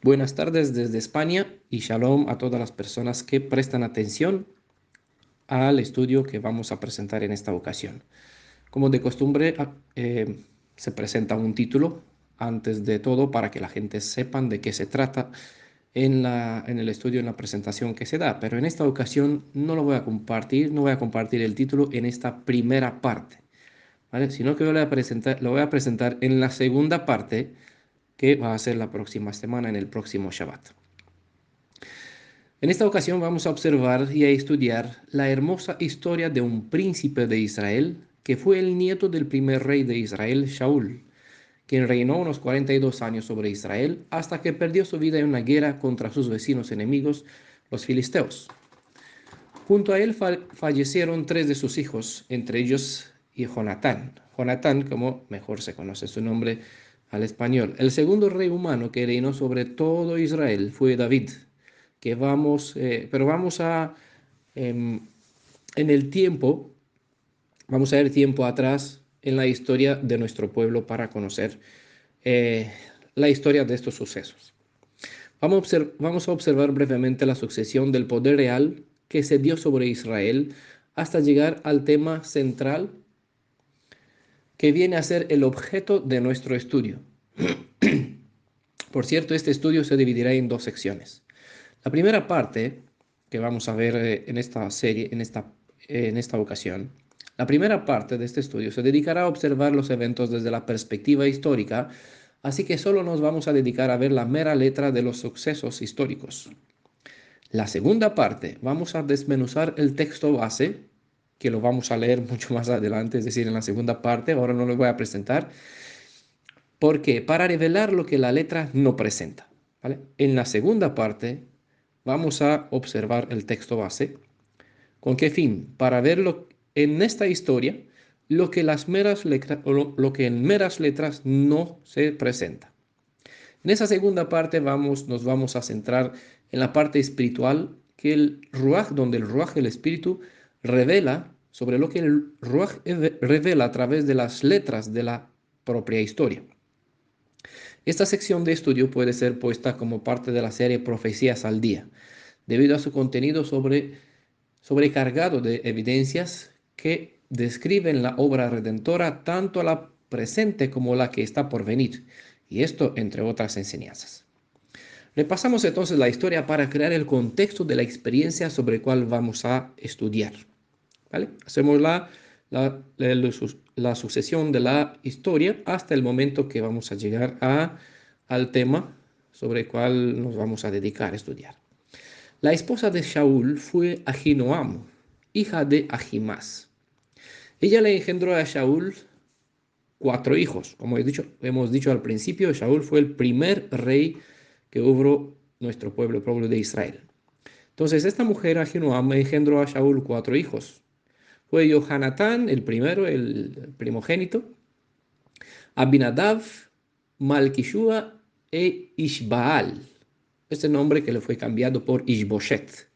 Buenas tardes desde España y shalom a todas las personas que prestan atención al estudio que vamos a presentar en esta ocasión. Como de costumbre, se presenta un título antes de todo para que la gente sepan de qué se trata en el estudio, en la presentación que se da. Pero en esta ocasión no lo voy a compartir, no voy a compartir el título en esta primera parte, ¿vale? Sino que lo voy a presentar en la segunda parte que va a ser la próxima semana, en el próximo Shabbat. En esta ocasión vamos a observar y a estudiar la hermosa historia de un príncipe de Israel que fue el nieto del primer rey de Israel, Shaul, quien reinó unos 42 años sobre Israel hasta que perdió su vida en una guerra contra sus vecinos enemigos, los filisteos. Junto a él fallecieron tres de sus hijos, entre ellos y Jonatán. Jonatán, como mejor se conoce su nombre al español. El segundo rey humano que reinó sobre todo Israel fue David, pero vamos a, en el tiempo, vamos a ir tiempo atrás en la historia de nuestro pueblo para conocer eh, la historia de estos sucesos. Vamos a observar brevemente la sucesión del poder real que se dio sobre Israel hasta llegar al tema central que viene a ser el objeto de nuestro estudio. Por cierto, este estudio se dividirá en dos secciones. La primera parte que vamos a ver en esta serie, en esta ocasión, la primera parte de este estudio se dedicará a observar los eventos desde la perspectiva histórica, así que solo nos vamos a dedicar a ver la mera letra de los sucesos históricos. La segunda parte, vamos a desmenuzar el texto base, que lo vamos a leer mucho más adelante, es decir, en la segunda parte, ahora no lo voy a presentar. ¿Por qué? Para revelar lo que la letra no presenta, ¿vale? En la segunda parte vamos a observar el texto base. ¿Con qué fin? Para verlo en esta historia lo que, lo que en meras letras no se presenta. En esa segunda parte nos vamos a centrar en la parte espiritual, que el Ruach, donde el Ruach, el Espíritu, revela sobre lo que el Ruach revela a través de las letras de la propia historia. Esta sección de estudio puede ser puesta como parte de la serie Profecías al Día, debido a su contenido sobrecargado de evidencias que describen la obra redentora, tanto la presente como la que está por venir, y esto entre otras enseñanzas. Repasamos entonces la historia para crear el contexto de la experiencia sobre la cual vamos a estudiar, ¿vale? Hacemos la sucesión de la historia hasta el momento que vamos a llegar al tema sobre el cual nos vamos a dedicar a estudiar. La esposa de Shaul fue Ahinoam, hija de Ahimás. Ella le engendró a Shaul 4 hijos. Como hemos dicho al principio, Shaul fue el primer rey que hubo nuestro pueblo, el pueblo de Israel. Entonces, esta mujer, Ahinoam, engendró a Shaul 4 hijos. Fue Johanatán, el primero, el primogénito, Abinadab, Malquishua e Ishbaal. Este nombre que le fue cambiado por Ishboshet.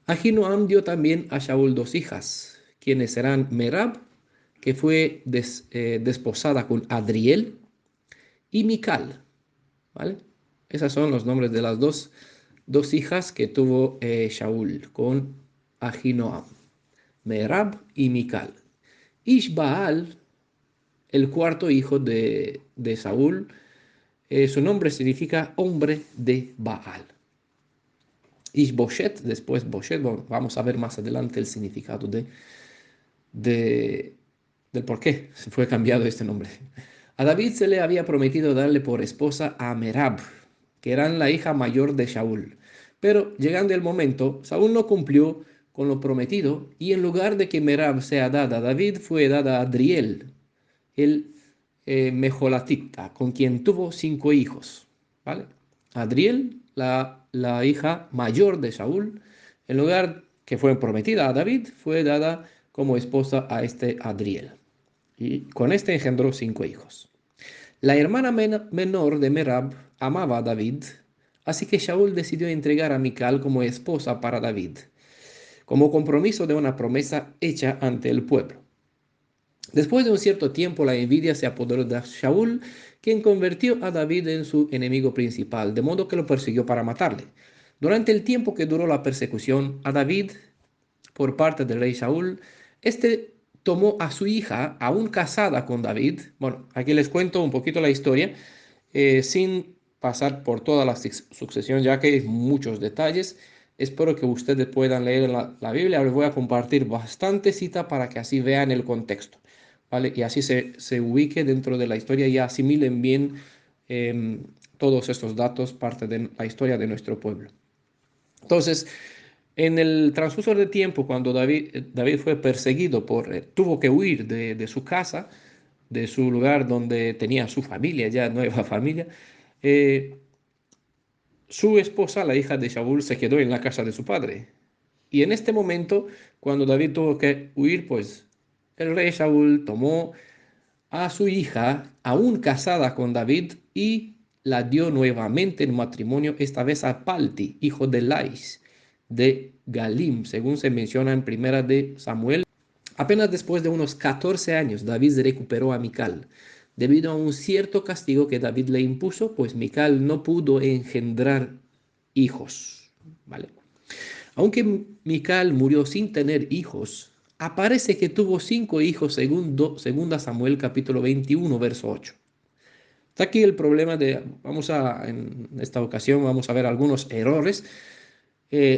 Ahinoam dio también a Shaul 2 hijas, quienes serán Merab, que fue desposada con Adriel, y Mical, ¿vale? Esos son los nombres de las dos hijas que tuvo Shaul con Ahinoam, Merab y Mical. Ishbaal, el cuarto hijo de Saúl, su nombre significa hombre de Baal. Ishboshet, después Boshet, vamos a ver más adelante el significado del por qué se fue cambiado este nombre. A David se le había prometido darle por esposa a Merab, que era la hija mayor de Shaul. Pero llegando el momento, Saúl no cumplió con lo prometido y en lugar de que Merab sea dada a David, fue dada a Adriel, el Mejolatita, con quien tuvo 5 hijos, ¿vale? Adriel, la hija mayor de Saúl, en lugar que fue prometida a David, fue dada como esposa a este Adriel. Y con este engendró 5 hijos. La hermana menor de Merab amaba a David, así que Saúl decidió entregar a Mical como esposa para David, como compromiso de una promesa hecha ante el pueblo. Después de un cierto tiempo, la envidia se apoderó de Shaul, quien convirtió a David en su enemigo principal, de modo que lo persiguió para matarle. Durante el tiempo que duró la persecución a David por parte del rey Saúl, este tomó a su hija, aún casada con David. Bueno, aquí les cuento un poquito la historia, sin pasar por toda la sucesión, ya que hay muchos detalles. Espero que ustedes puedan leer la Biblia. Les voy a compartir bastante cita para que así vean el contexto, ¿vale? Y así se ubique dentro de la historia y asimilen bien todos estos datos, parte de la historia de nuestro pueblo. Entonces, en el transcurso de tiempo, cuando David fue perseguido tuvo que huir de su casa, de su lugar donde tenía su familia, ya nueva familia, eh, su esposa, la hija de Saúl, se quedó en la casa de su padre. Y en este momento, cuando David tuvo que huir, pues el rey Saúl tomó a su hija, aún casada con David, y la dio nuevamente en matrimonio, esta vez a Palti, hijo de Lais, de Galim, según se menciona en Primera de Samuel. Apenas después de unos 14 años, David recuperó a Mical, debido a un cierto castigo que David le impuso, pues Mical no pudo engendrar hijos, ¿vale? Aunque Mical murió sin tener hijos, aparece que tuvo 5 hijos según 2 Samuel capítulo 21, verso 8. Está aquí el problema en esta ocasión vamos a ver algunos errores,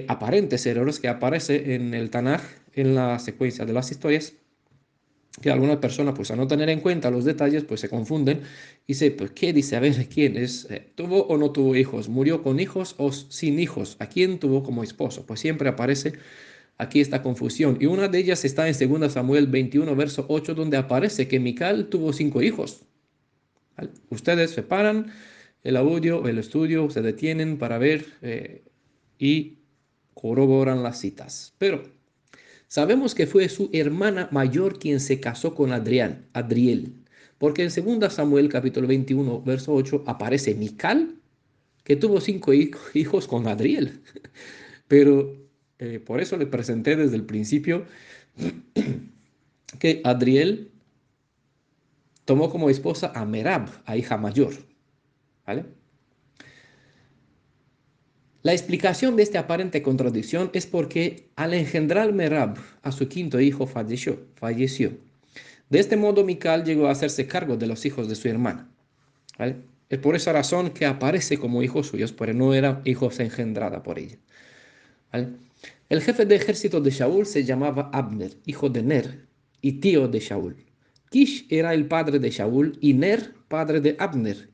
aparentes errores que aparecen en el Tanaj, en la secuencia de las historias, que algunas personas, pues, al no tener en cuenta los detalles, pues se confunden y se, pues, ¿qué dice? A ver, ¿quién es? ¿Tuvo o no tuvo hijos? ¿Murió con hijos o sin hijos? ¿A quién tuvo como esposo? Pues siempre aparece aquí esta confusión. Y una de ellas está en 2 Samuel 21, verso 8, donde aparece que Mical tuvo 5 hijos. ¿Vale? Ustedes separan el audio, el estudio, se detienen para ver y corroboran las citas. Pero sabemos que fue su hermana mayor quien se casó con Adriel, porque en 2 Samuel capítulo 21, verso 8 aparece Mical, que tuvo 5 hijos con Adriel. Pero por eso le presenté desde el principio que Adriel tomó como esposa a Merab, a hija mayor, ¿vale? La explicación de esta aparente contradicción es porque al engendrar Merab a su quinto hijo falleció. De este modo, Mical llegó a hacerse cargo de los hijos de su hermana, ¿vale? Es por esa razón que aparece como hijos suyos, pero no era hijos engendrada por ella, ¿vale? El jefe de ejército de Shaul se llamaba Abner, hijo de Ner y tío de Shaul. Kish era el padre de Shaul y Ner padre de Abner.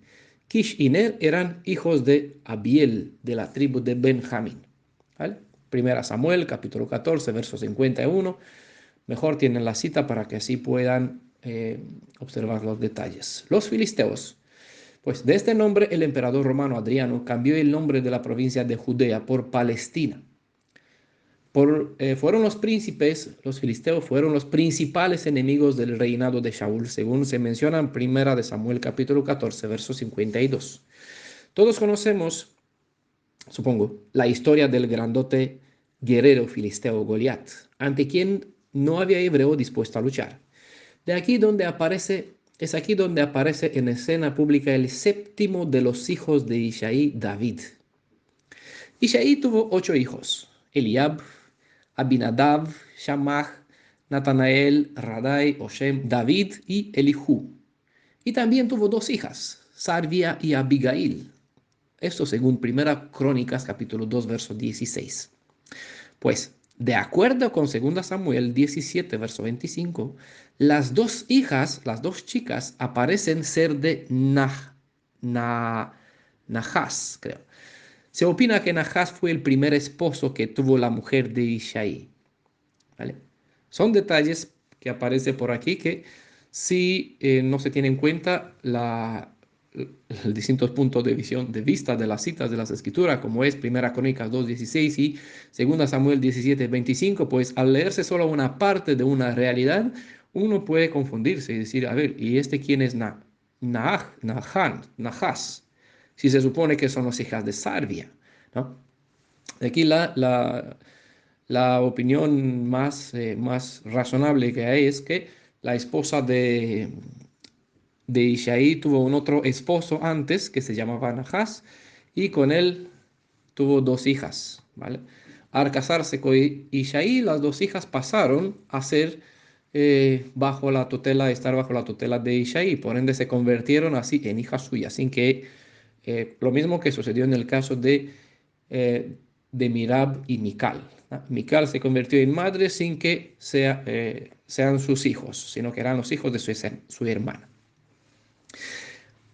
Kish y Ner eran hijos de Abiel, de la tribu de Benjamín, ¿vale? Primera Samuel, capítulo 14, verso 51. Mejor tienen la cita para que así puedan observar los detalles. Los filisteos. Pues de este nombre el emperador romano Adriano cambió el nombre de la provincia de Judea por Palestina. Fueron los príncipes, los filisteos fueron los principales enemigos del reinado de Shaul, según se menciona en Primera de Samuel capítulo 14, verso 52. Todos conocemos, supongo, la historia del grandote guerrero filisteo Goliat, ante quien no había hebreo dispuesto a luchar. Es aquí donde aparece en escena pública el séptimo de los hijos de Isaí, David. Isaí tuvo 8 hijos: Eliab, Abinadab, Shammah, Natanael, Radai, Oshem, David y Elihu. Y también tuvo 2 hijas, Sarvia y Abigail. Esto según Primera Crónicas, capítulo 2, verso 16. Pues, de acuerdo con 2 Samuel 17, verso 25, las 2 hijas, las 2 chicas, aparecen ser de Nahas, creo. Se opina que Nahas fue el primer esposo que tuvo la mujer de Isaí, ¿vale? Son detalles que aparecen por aquí que si no se tiene en cuenta los distintos puntos de vista de las citas de las escrituras, como es Primera Crónicas 2:16 y Segunda Samuel 17:25, pues al leerse solo una parte de una realidad, uno puede confundirse y decir, a ver, ¿y este quién es Nahas? Si se supone que son las hijas de Sarvia, ¿no? Aquí la opinión más razonable que hay es que la esposa de Isaí tuvo un otro esposo antes que se llamaba Nahas y con él tuvo dos hijas, ¿vale? Al casarse con Isaí, las dos hijas pasaron a ser estar bajo la tutela de Isaí, por ende se convirtieron así en hijas suyas, sin que lo mismo que sucedió en el caso eh, de Mirab y Mical, ¿no? Mical se convirtió en madre sin que sean sus hijos, sino que eran los hijos de su hermana.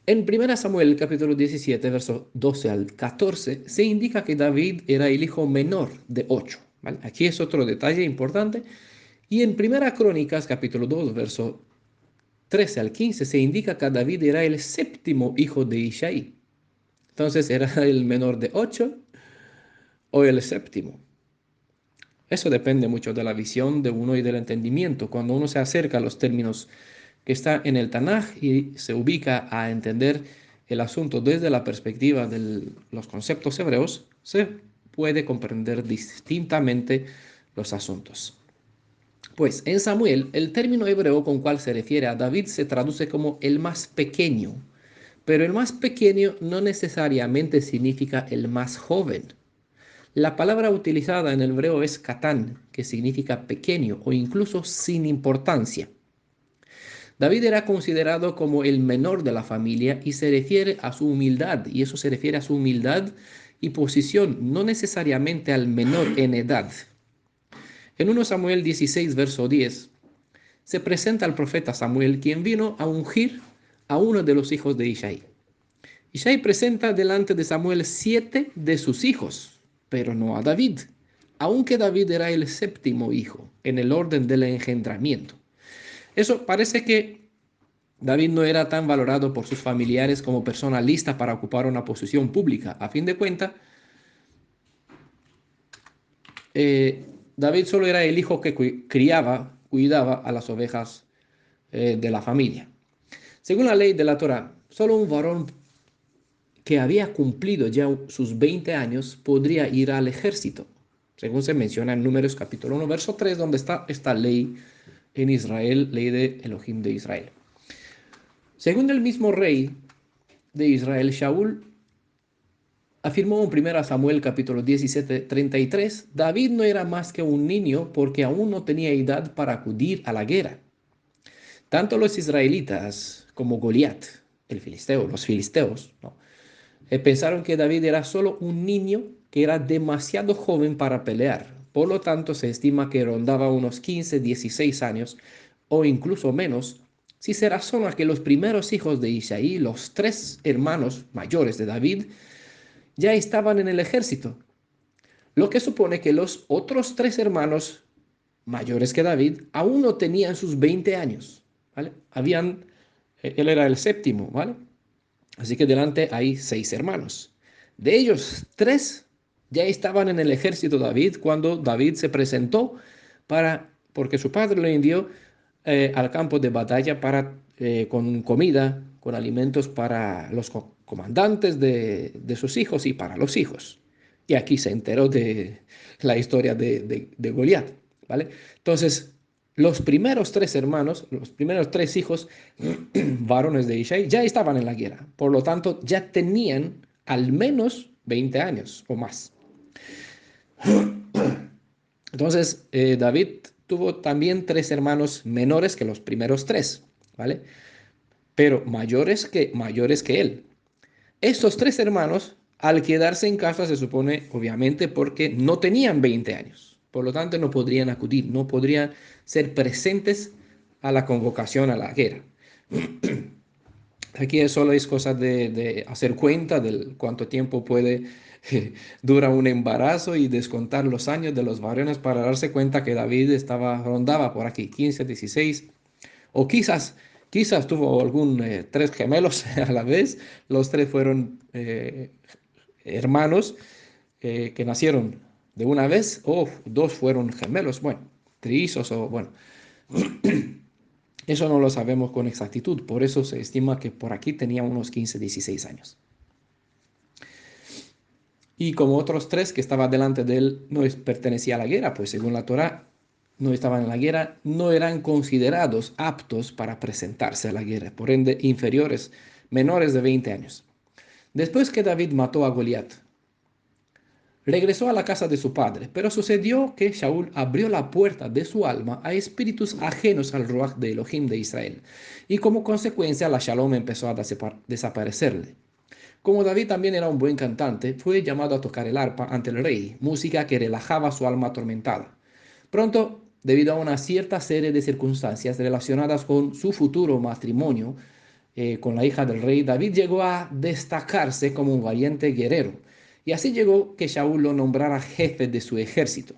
En 1 Samuel capítulo 17, versos 12 al 14, se indica que David era el hijo menor de 8. ¿Vale? Aquí es otro detalle importante. Y en 1 Crónicas capítulo 2, versos 13 al 15, se indica que David era el séptimo hijo de Isaí. Entonces, ¿era el menor de 8 o el séptimo? Eso depende mucho de la visión de uno y del entendimiento. Cuando uno se acerca a los términos que está en el Tanaj y se ubica a entender el asunto desde la perspectiva de los conceptos hebreos, se puede comprender distintamente los asuntos. Pues en Samuel, el término hebreo con cual se refiere a David se traduce como el más pequeño, pero el más pequeño no necesariamente significa el más joven. La palabra utilizada en el hebreo es katán, que significa pequeño o incluso sin importancia. David era considerado como el menor de la familia y se refiere a su humildad, y eso se refiere a su humildad y posición, no necesariamente al menor en edad. En 1 Samuel 16, verso 10, se presenta al profeta Samuel, quien vino a ungir a uno de los hijos de Isaí. Isaí presenta delante de Samuel 7 de sus hijos, pero no a David, aunque David era el séptimo hijo en el orden del engendramiento. Eso parece que David no era tan valorado por sus familiares como persona lista para ocupar una posición pública. A fin de cuentas, David solo era el hijo que cuidaba a las ovejas de la familia. Según la ley de la Torá, solo un varón que había cumplido ya sus 20 años podría ir al ejército, según se menciona en Números capítulo 1, verso 3, donde está esta ley en Israel, ley de Elohim de Israel. Según el mismo rey de Israel, Shaul afirmó en 1 Samuel capítulo 17, 33, David no era más que un niño porque aún no tenía edad para acudir a la guerra. Tanto los israelitas como Goliat, los filisteos, ¿no? Pensaron que David era solo un niño que era demasiado joven para pelear. Por lo tanto, se estima que rondaba unos 15, 16 años o incluso menos, si se razona que los primeros hijos de Isaí, los tres hermanos mayores de David, ya estaban en el ejército, lo que supone que los otros tres hermanos mayores que David aún no tenían sus 20 años, ¿vale? Él era el séptimo, ¿vale? Así que delante hay 6 hermanos. De ellos, 3 ya estaban en el ejército de David cuando David se presentó porque su padre le envió al campo de batalla con comida, con alimentos para los comandantes de sus hijos y para los hijos. Y aquí se enteró de la historia de Goliat, ¿vale? Entonces, los primeros 3 hermanos, los primeros 3 hijos varones de Ishai ya estaban en la guerra. Por lo tanto, ya tenían al menos 20 años o más. Entonces, David tuvo también 3 hermanos menores que los primeros 3, ¿vale? Pero mayores que él. Estos 3 hermanos, al quedarse en casa, se supone, obviamente, porque no tenían 20 años. Por lo tanto, no podrían acudir, no podrían ser presentes a la convocación a la guerra. Aquí solo es cosa de hacer cuenta de cuánto tiempo dura un embarazo y descontar los años de los varones para darse cuenta que David rondaba por aquí 15, 16, o quizás tuvo 3 gemelos a la vez. Los 3 fueron hermanos que nacieron de una vez, o 2 fueron gemelos, bueno, trillizos o bueno. Eso no lo sabemos con exactitud, por eso se estima que por aquí tenía unos 15, 16 años. Y como otros 3 que estaban delante de él no pertenecía a la guerra, pues según la Torá, no estaban en la guerra, no eran considerados aptos para presentarse a la guerra, por ende inferiores, menores de 20 años. Después que David mató a Goliat, regresó a la casa de su padre, pero sucedió que Shaul abrió la puerta de su alma a espíritus ajenos al Ruach de Elohim de Israel, y como consecuencia la Shalom empezó a desaparecerle. Como David también era un buen cantante, fue llamado a tocar el arpa ante el rey, música que relajaba su alma atormentada. Pronto, debido a una cierta serie de circunstancias relacionadas con su futuro matrimonio con la hija del rey, David llegó a destacarse como un valiente guerrero. Y así llegó que Shaul lo nombrara jefe de su ejército.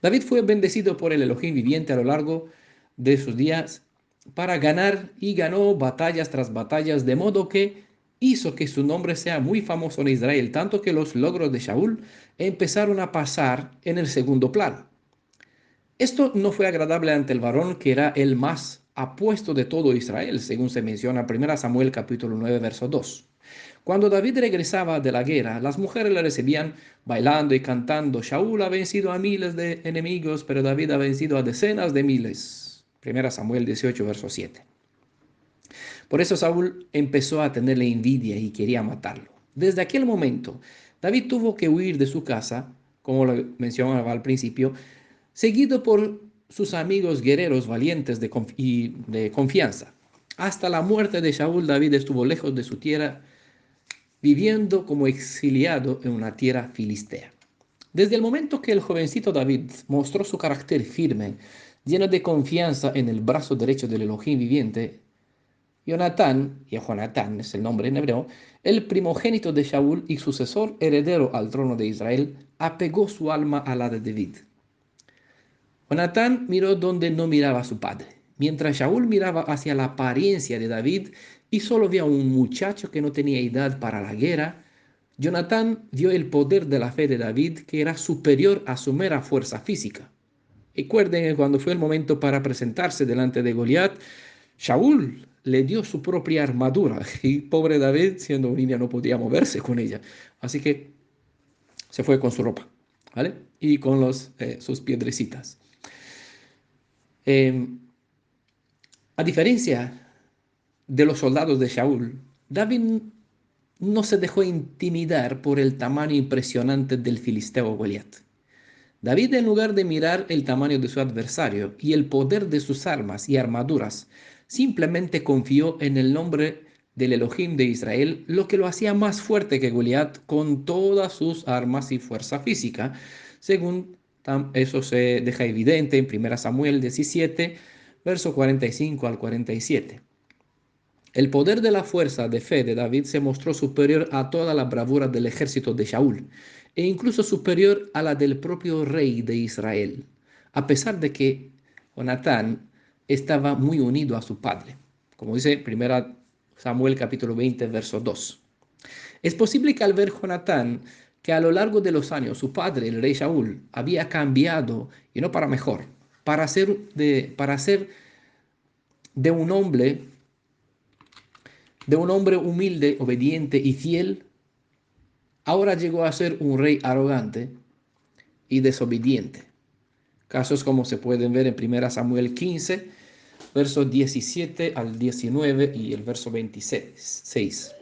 David fue bendecido por el Elohim viviente a lo largo de sus días para ganar y ganó batallas tras batallas, de modo que hizo que su nombre sea muy famoso en Israel, tanto que los logros de Shaul empezaron a pasar en el segundo plano. Esto no fue agradable ante el varón que era el más apuesto de todo Israel, según se menciona en 1 Samuel capítulo 9, verso 2. Cuando David regresaba de la guerra, las mujeres le recibían bailando y cantando. Shaul ha vencido a miles de enemigos, pero David ha vencido a decenas de miles. 1 Samuel 18, verso 7. Por eso Saúl empezó a tenerle envidia y quería matarlo. Desde aquel momento, David tuvo que huir de su casa, como lo mencionaba al principio, seguido por sus amigos guerreros valientes y de confianza. Hasta la muerte de Shaul, David estuvo lejos de su tierra, viviendo como exiliado en una tierra filistea. Desde el momento que el jovencito David mostró su carácter firme, lleno de confianza en el brazo derecho del Elohim viviente, Jonatán, y Jonatán es el nombre en hebreo, el primogénito de Shaul y sucesor heredero al trono de Israel, apegó su alma a la de David. Jonatán miró donde no miraba a su padre, mientras Shaul miraba hacia la apariencia de David y solo vio a un muchacho que no tenía edad para la guerra. Jonatán vio el poder de la fe de David, que era superior a su mera fuerza física. Recuerden que cuando fue el momento para presentarse delante de Goliat, Shaul le dio su propia armadura y pobre David, siendo un niño, no podía moverse con ella. Así que se fue con su ropa, ¿vale? Y con sus piedrecitas. Eh, a diferencia de los soldados de Shaul, David no se dejó intimidar por el tamaño impresionante del filisteo Goliat. David, en lugar de mirar el tamaño de su adversario y el poder de sus armas y armaduras, simplemente confió en el nombre del Elohim de Israel, lo que lo hacía más fuerte que Goliat con todas sus armas y fuerza física, según eso se deja evidente en 1 Samuel 17, verso 45 al 47. El poder de la fuerza de fe de David se mostró superior a toda la bravura del ejército de Shaul, e incluso superior a la del propio rey de Israel, a pesar de que Jonatán estaba muy unido a su padre, como dice 1 Samuel capítulo 20, verso 2. Es posible que al ver Jonatán que a lo largo de los años su padre, el rey Shaul, había cambiado, y no para mejor, para ser de un hombre humilde, obediente y fiel, ahora llegó a ser un rey arrogante y desobediente. Casos como se pueden ver en 1 Samuel 15, versos 17 al 19 y el verso 26.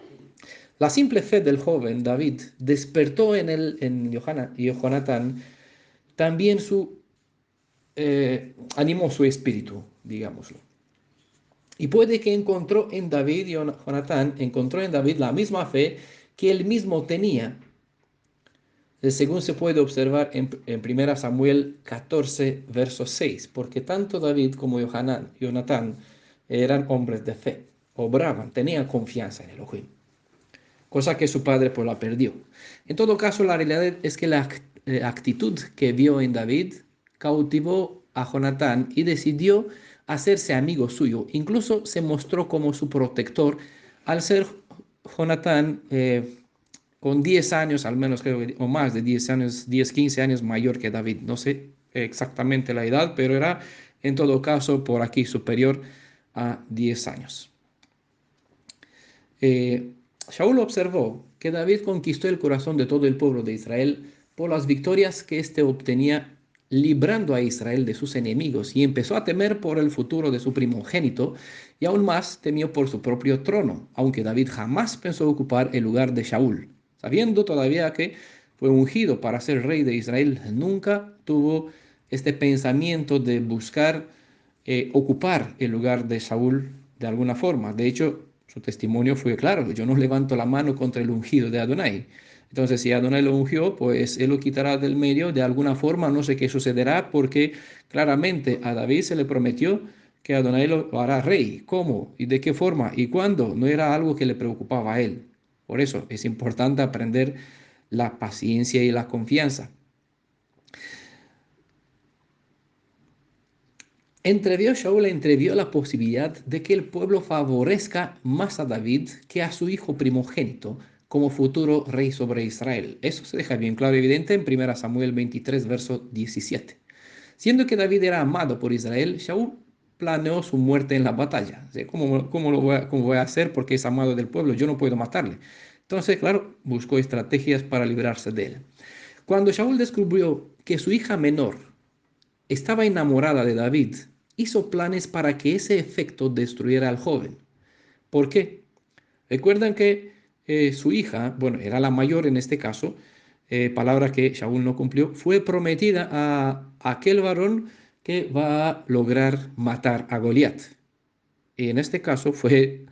La simple fe del joven David despertó en Jonatán también animó su espíritu, digámoslo. Y puede que Jonatán encontró en David la misma fe que él mismo tenía, según se puede observar en 1 Samuel 14, verso 6, porque tanto David como Jonatán eran hombres de fe, obraban, tenían confianza en Elohim, cosa que su padre pues la perdió. En todo caso, la realidad es que la actitud que vio en David cautivó a Jonatán y decidió hacerse amigo suyo. Incluso se mostró como su protector al ser Jonatán con 10 años, al menos creo que, o más de 10 años, 10, 15 años mayor que David. No sé exactamente la edad, pero era en todo caso por aquí superior a 10 años. Shaul observó que David conquistó el corazón de todo el pueblo de Israel por las victorias que éste obtenía librando a Israel de sus enemigos, y empezó a temer por el futuro de su primogénito, y aún más temió por su propio trono, aunque David jamás pensó ocupar el lugar de Shaul, sabiendo todavía que fue ungido para ser rey de Israel. Nunca tuvo este pensamiento de buscar ocupar el lugar de Saúl de alguna forma. De hecho, su testimonio fue claro: yo no levanto la mano contra el ungido de Adonai. Entonces, si Adonai lo ungió, pues él lo quitará del medio de alguna forma. No sé qué sucederá, porque claramente a David se le prometió que Adonai lo hará rey. ¿Cómo? ¿Y de qué forma? ¿Y cuándo? No era algo que le preocupaba a él. Por eso es importante aprender la paciencia y la confianza. Entrevió la posibilidad de que el pueblo favorezca más a David que a su hijo primogénito como futuro rey sobre Israel. Eso se deja bien claro y evidente en 1 Samuel 23, verso 17. Siendo que David era amado por Israel, Shaul planeó su muerte en la batalla. O sea, cómo voy a hacer porque es amado del pueblo? Yo no puedo matarle. Entonces, claro, buscó estrategias para librarse de él. Cuando Shaul descubrió que su hija menor estaba enamorada de David, hizo planes para que ese efecto destruyera al joven. ¿Por qué? Recuerdan que su hija, bueno, era la mayor en este caso, palabra que Shaul no cumplió, fue prometida a aquel varón que va a lograr matar a Goliat. Y en este caso fue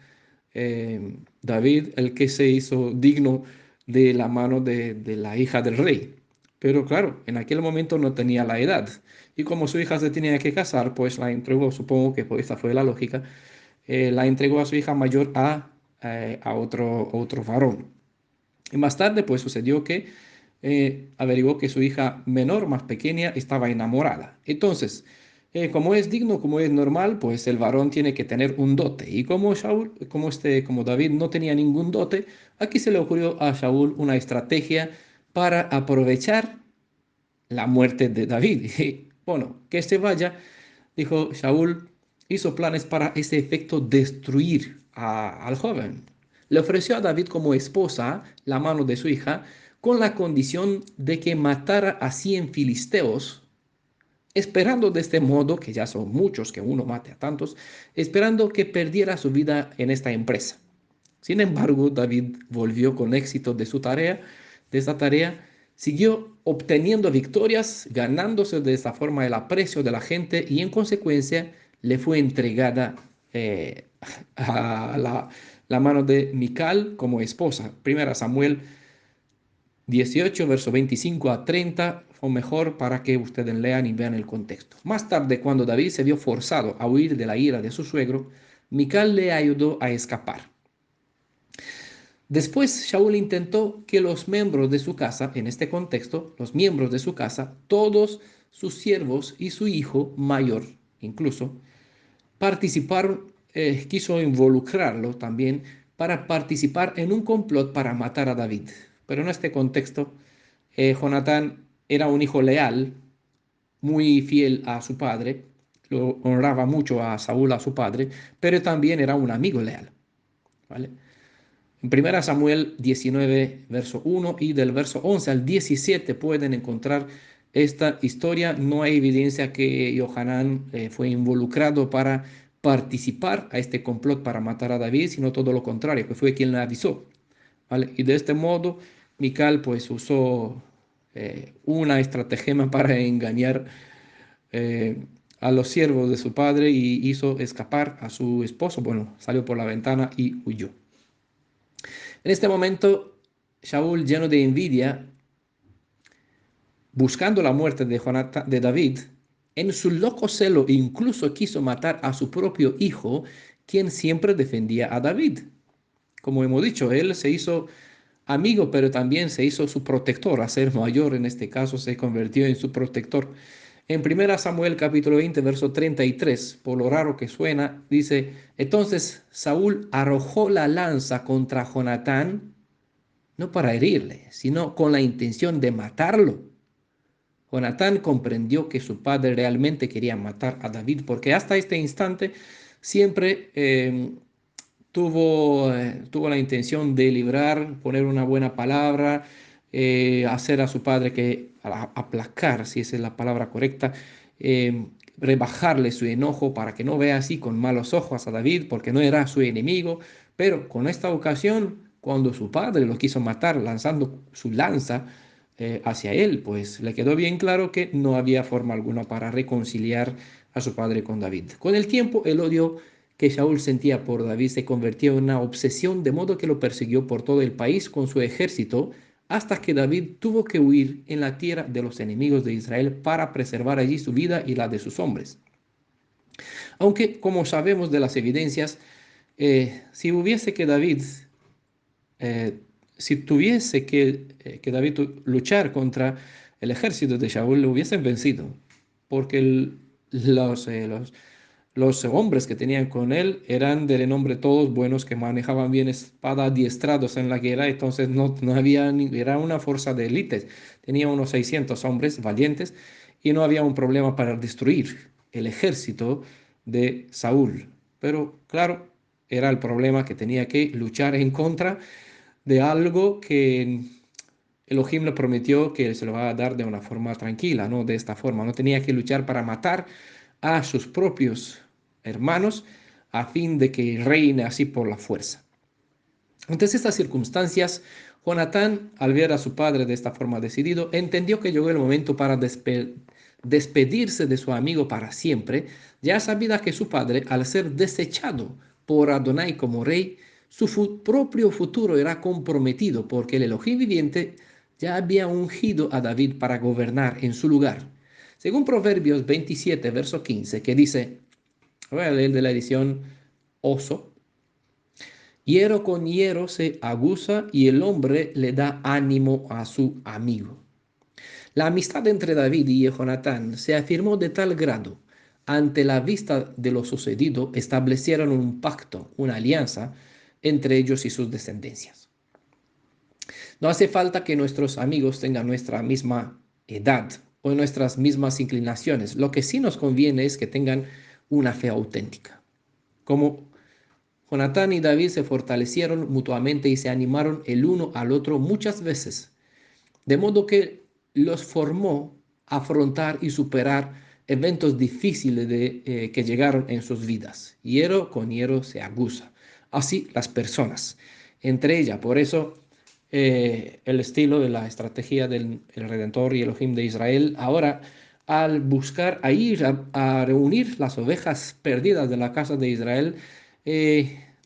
David el que se hizo digno de la mano de la hija del rey. Pero claro, en aquel momento no tenía la edad. Y como su hija se tenía que casar, pues la entregó, supongo que pues, esta fue la lógica, la entregó a su hija mayor a otro varón. Y más tarde, pues sucedió que averiguó que su hija menor, más pequeña, estaba enamorada. Entonces, como es digno, como es normal, pues el varón tiene que tener un dote. Y como como David no tenía ningún dote, aquí se le ocurrió a Shaul una estrategia para aprovechar la muerte de David. Y, bueno, que se vaya, dijo Shaul, hizo planes para ese efecto destruir al joven. Le ofreció a David como esposa la mano de su hija, con la condición de que matara a 100 filisteos, esperando de este modo, que ya son muchos que uno mate a tantos, esperando que perdiera su vida en esta empresa. Sin embargo, David volvió con éxito de esta tarea, siguió obteniendo victorias, ganándose de esta forma el aprecio de la gente, y en consecuencia le fue entregada a la mano de Mical como esposa. Primera Samuel 18, verso 25 a 30, o mejor para que ustedes lean y vean el contexto. Más tarde, cuando David se vio forzado a huir de la ira de su suegro, Mical le ayudó a escapar. Después, Shaul intentó que los miembros de su casa, en este contexto, los miembros de su casa, todos sus siervos y su hijo mayor incluso, participaron, quiso involucrarlo también para participar en un complot para matar a David. Pero en este contexto, Jonatán era un hijo leal, muy fiel a su padre, lo honraba mucho a Saúl, a su padre, pero también era un amigo leal, ¿vale? En 1 Samuel 19, verso 1, y del verso 11 al 17 pueden encontrar esta historia. No hay evidencia que Johanán fue involucrado para participar a este complot para matar a David, sino todo lo contrario, que fue quien le avisó, ¿vale? Y de este modo, Mical pues usó una estratagema para engañar a los siervos de su padre, y hizo escapar a su esposo. Bueno, salió por la ventana y huyó. En este momento, Shaul, lleno de envidia, buscando la muerte de David, en su loco celo incluso quiso matar a su propio hijo, quien siempre defendía a David. Como hemos dicho, él se hizo amigo, pero también se hizo su protector. A ser mayor, en este caso, se convirtió en su protector. En 1 Samuel capítulo 20, verso 33, por lo raro que suena, dice: entonces Saúl arrojó la lanza contra Jonatán, no para herirle, sino con la intención de matarlo. Jonatán comprendió que su padre realmente quería matar a David, porque hasta este instante siempre tuvo la intención de librar, poner una buena palabra, hacer a su padre aplacar, si esa es la palabra correcta, eh, rebajarle su enojo para que no vea así con malos ojos a David, porque no era su enemigo. Pero con esta ocasión, cuando su padre lo quiso matar lanzando su lanza hacia él, pues le quedó bien claro que no había forma alguna para reconciliar a su padre con David. Con el tiempo, el odio que Saúl sentía por David se convirtió en una obsesión, de modo que lo persiguió por todo el país con su ejército, hasta que David tuvo que huir en la tierra de los enemigos de Israel para preservar allí su vida y la de sus hombres. Aunque, como sabemos de las evidencias, si hubiese que David, eh, si tuviese que David luchar contra el ejército de Saúl, lo hubiesen vencido, porque los hombres que tenían con él eran de renombre todos buenos, que manejaban bien espada, adiestrados en la guerra. Entonces no había, era una fuerza de élite. Tenía unos 600 hombres valientes y no había un problema para destruir el ejército de Saúl. Pero claro, era el problema que tenía que luchar en contra de algo que Elohim le prometió que se lo va a dar de una forma tranquila, no de esta forma. No tenía que luchar para matar a sus propios hermanos a fin de que reine así por la fuerza. Ante estas circunstancias, Jonatán, al ver a su padre de esta forma decidido, entendió que llegó el momento para despedirse de su amigo para siempre, ya sabida que su padre, al ser desechado por Adonai como rey, su propio futuro era comprometido porque el Elohim viviente ya había ungido a David para gobernar en su lugar. Según Proverbios 27, verso 15, que dice, voy a leer de la edición Oso: hierro con hierro se aguza y el hombre le da ánimo a su amigo. La amistad entre David y Jonatán se afirmó de tal grado, ante la vista de lo sucedido, establecieron un pacto, una alianza entre ellos y sus descendencias. No hace falta que nuestros amigos tengan nuestra misma edad o nuestras mismas inclinaciones. Lo que sí nos conviene es que tengan una fe auténtica. Como Jonatán y David se fortalecieron mutuamente y se animaron el uno al otro muchas veces, de modo que los formó a afrontar y superar eventos difíciles que llegaron en sus vidas. Hierro con hierro se aguza. Así las personas, entre ellas. Por eso el estilo de la estrategia del el Redentor y Elohim de Israel ahora, al buscar a ir a reunir las ovejas perdidas de la casa de Israel,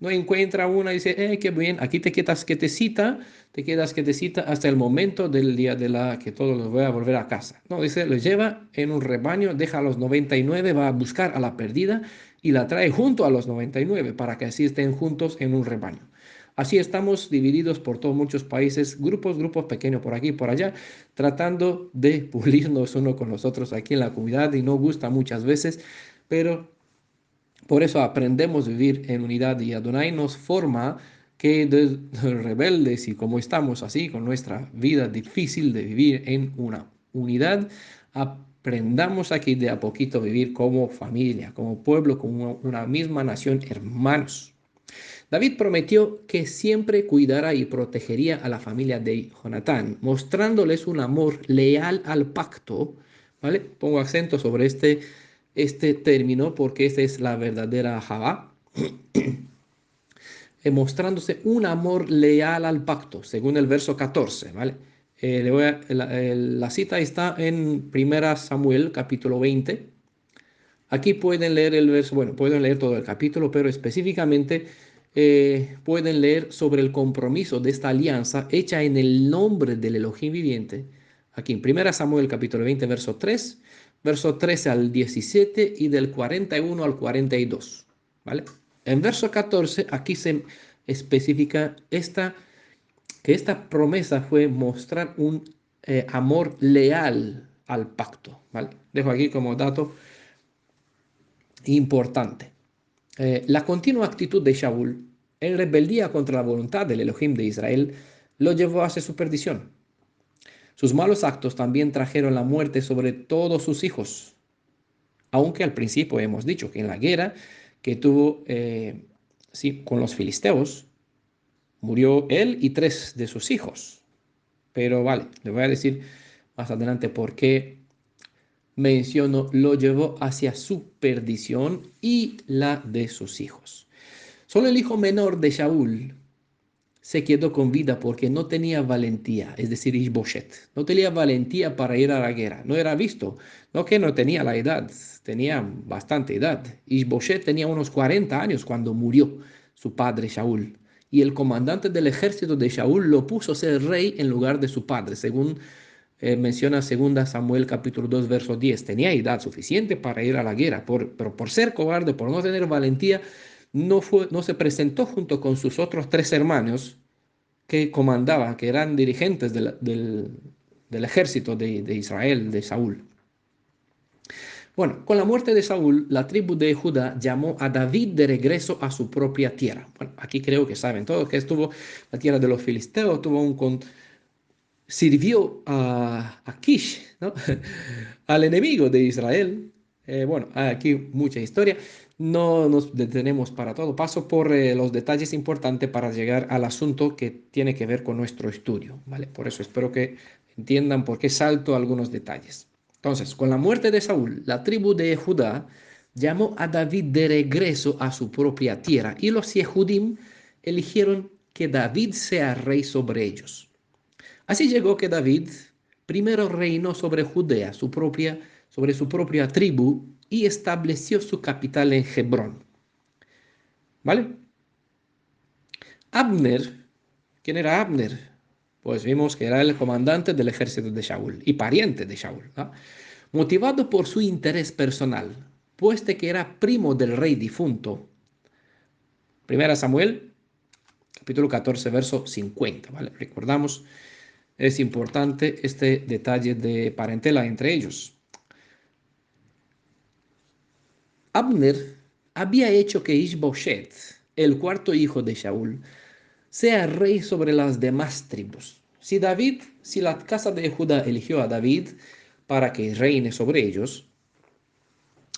no encuentra una y dice, qué bien, aquí te quedas quietecita, te quedas quietecita hasta el momento del día de la que todos los voy a volver a casa. No, dice, los lleva en un rebaño, deja a los 99, va a buscar a la perdida y la trae junto a los 99 para que así estén juntos en un rebaño. Así estamos divididos por todos muchos países, grupos pequeños por aquí y por allá, tratando de pulirnos uno con los otros aquí en la comunidad, y no gusta muchas veces, pero por eso aprendemos a vivir en unidad, y Adonai nos forma que de rebeldes y como estamos así con nuestra vida difícil de vivir en una unidad, aprendamos aquí de a poquito vivir como familia, como pueblo, como una misma nación, hermanos. David prometió que siempre cuidara y protegería a la familia de Jonatán, mostrándoles un amor leal al pacto. ¿Vale? Pongo acento sobre este término porque esta es la verdadera Javá, mostrándose un amor leal al pacto, según el verso 14, ¿vale? La cita está en 1 Samuel, capítulo 20. Aquí pueden leer el verso, bueno, pueden leer todo el capítulo, pero específicamente pueden leer sobre el compromiso de esta alianza hecha en el nombre del Elohim viviente. Aquí en 1 Samuel capítulo 20, verso 3, verso 13 al 17 y del 41 al 42. ¿Vale? En verso 14, aquí se especifica que esta promesa fue mostrar un amor leal al pacto. ¿Vale? Dejo aquí como dato importante. La continua actitud de Shaul en rebeldía contra la voluntad del Elohim de Israel lo llevó hacia su perdición. Sus malos actos también trajeron la muerte sobre todos sus hijos, aunque al principio hemos dicho que en la guerra que tuvo sí, con los filisteos, murió él y 3 de sus hijos. Pero vale, le voy a decir más adelante por qué menciono lo llevó hacia su perdición y la de sus hijos. Solo el hijo menor de Shaul se quedó con vida porque no tenía valentía, es decir, Ishbosheth. No tenía valentía para ir a la guerra. No era visto. No que no tenía la edad, tenía bastante edad. Ishbosheth tenía unos 40 años cuando murió su padre Shaul. Y el comandante del ejército de Shaul lo puso a ser rey en lugar de su padre, según menciona 2 Samuel capítulo 2 verso 10. Tenía edad suficiente para ir a la guerra, pero por ser cobarde, por no tener valentía, no se presentó junto con sus otros 3 hermanos que comandaban, que eran dirigentes del ejército de Israel, de Saúl. Bueno, con la muerte de Saúl, la tribu de Judá llamó a David de regreso a su propia tierra. Bueno, aquí creo que saben todos que estuvo la tierra de los filisteos, sirvió a Kish, ¿no? Al enemigo de Israel. Bueno, aquí mucha historia. No nos detenemos para todo. Paso por los detalles importantes para llegar al asunto que tiene que ver con nuestro estudio, ¿vale? Por eso espero que entiendan por qué salto algunos detalles. Entonces, con la muerte de Saúl, la tribu de Judá llamó a David de regreso a su propia tierra y los Yehudim eligieron que David sea rey sobre ellos. Así llegó que David primero reinó sobre Judea, sobre su propia tribu, y estableció su capital en Hebrón. ¿Vale? Abner, ¿quién era Abner? Pues vimos que era el comandante del ejército de Shaul y pariente de Shaul, ¿no? Motivado por su interés personal, puesto que era primo del rey difunto. Primera Samuel, capítulo 14, verso 50, ¿vale? Recordamos, es importante este detalle de parentela entre ellos. Abner había hecho que Ishbosheth, el cuarto hijo de Shaul, sea rey sobre las demás tribus. Si la casa de Judá eligió a David para que reine sobre ellos,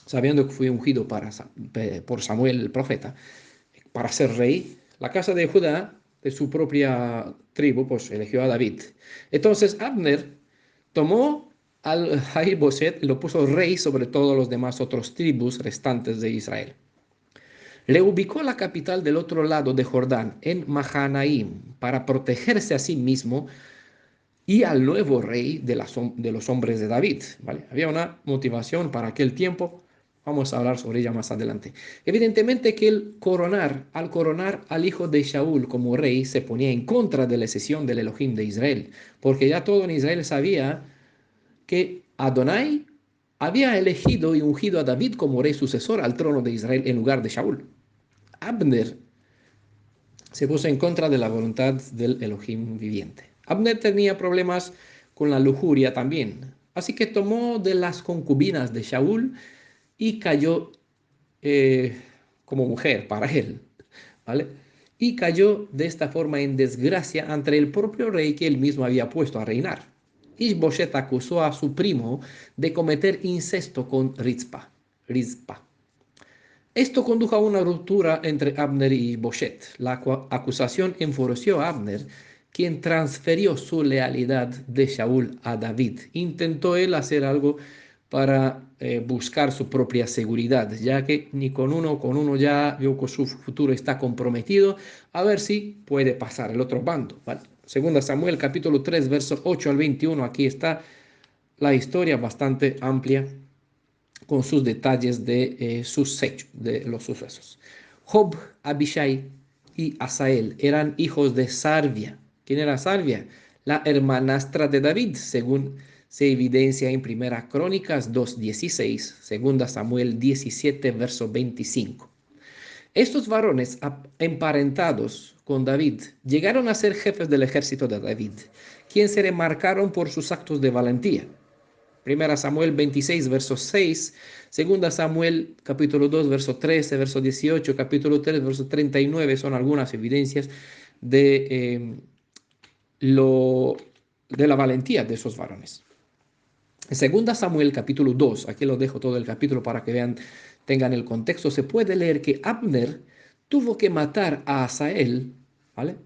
sabiendo que fue ungido por Samuel el profeta para ser rey, la casa de Judá, de su propia tribu, pues eligió a David. Entonces Abner tomó a Ishbosheth y lo puso rey sobre todos los demás otros tribus restantes de Israel. Le ubicó la capital del otro lado de Jordán, en Mahanaim, para protegerse a sí mismo y al nuevo rey de los hombres de David. ¿Vale? Había una motivación para aquel tiempo, vamos a hablar sobre ella más adelante. Evidentemente que al coronar al hijo de Shaul como rey, se ponía en contra de la decisión del Elohim de Israel, porque ya todo en Israel sabía que Adonai había elegido y ungido a David como rey sucesor al trono de Israel en lugar de Shaul. Abner se puso en contra de la voluntad del Elohim viviente. Abner tenía problemas con la lujuria también, así que tomó de las concubinas de Shaul y cayó eh, como mujer para él, ¿vale? Y cayó de esta forma en desgracia ante el propio rey que él mismo había puesto a reinar. Ishbosheth acusó a su primo de cometer incesto con Rizpa. Esto condujo a una ruptura entre Abner y Bosheth. La acusación enfureció a Abner, quien transfirió su lealtad de Shaul a David. Intentó él hacer algo para buscar su propia seguridad, ya que ni con uno ya vio que su futuro está comprometido, a ver si puede pasar el otro bando. ¿Vale? Segunda Samuel capítulo 3, versos 8 al 21, aquí está la historia bastante amplia con sus detalles de sus hechos, de los sucesos. Job, Abishai y Asael eran hijos de Sarvia. ¿Quién era Sarvia? La hermanastra de David, según se evidencia en Primera Crónicas 2:16, Segunda Samuel 17, verso 25. Estos varones emparentados con David llegaron a ser jefes del ejército de David, quienes se remarcaron por sus actos de valentía. Primera Samuel 26, verso 6, Segunda Samuel capítulo 2, verso 13, verso 18, capítulo 3, verso 39, son algunas evidencias de, lo, de la valentía de esos varones. En Segunda Samuel capítulo 2, aquí lo dejo todo el capítulo para que vean, tengan el contexto, se puede leer que Abner tuvo que matar a Asael, ¿vale?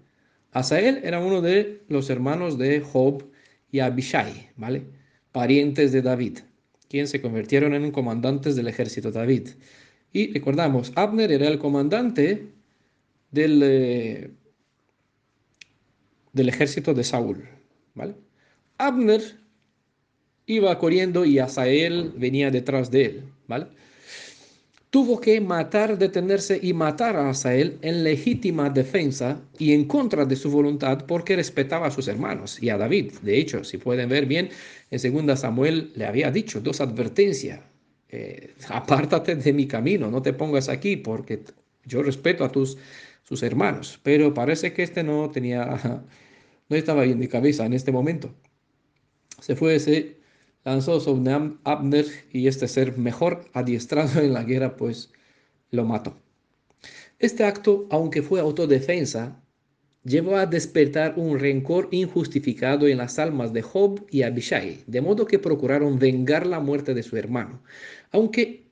Asael era uno de los hermanos de Job y Abishai, ¿vale? Parientes de David, quienes se convirtieron en comandantes del ejército de David. Y recordamos, Abner era el comandante del, eh, del ejército de Saúl, ¿vale? Abner iba corriendo y Asael venía detrás de él, ¿vale? Tuvo que matar, detenerse y matar a Asael en legítima defensa y en contra de su voluntad porque respetaba a sus hermanos y a David. De hecho, si pueden ver bien, en 2 Samuel le había dicho dos advertencias. Apártate de mi camino, no te pongas aquí porque yo respeto a sus hermanos. Pero parece que este no tenía, no estaba bien de cabeza en este momento. Se lanzó sobre Abner y este ser mejor adiestrado en la guerra, pues lo mató. Este acto, aunque fue autodefensa, llevó a despertar un rencor injustificado en las almas de Job y Abishai, de modo que procuraron vengar la muerte de su hermano, aunque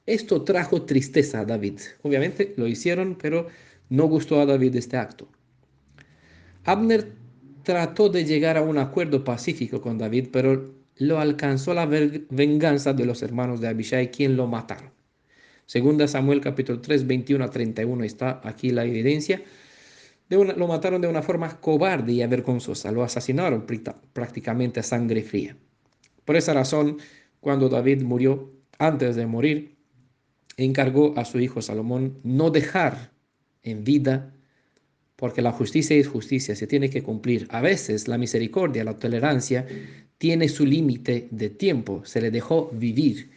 esto trajo tristeza a David. Obviamente lo hicieron, pero no gustó a David este acto. Abner trató de llegar a un acuerdo pacífico con David, pero lo alcanzó la venganza de los hermanos de Abishai, quien lo mataron. Segunda Samuel capítulo 3, 21 a 31 está aquí la evidencia. Lo mataron de una forma cobarde y vergonzosa. Lo asesinaron prácticamente a sangre fría. Por esa razón, cuando David murió, antes de morir, encargó a su hijo Salomón no dejar en vida, porque la justicia es justicia, se tiene que cumplir. A veces la misericordia, la tolerancia, tiene su límite de tiempo, se le dejó vivir,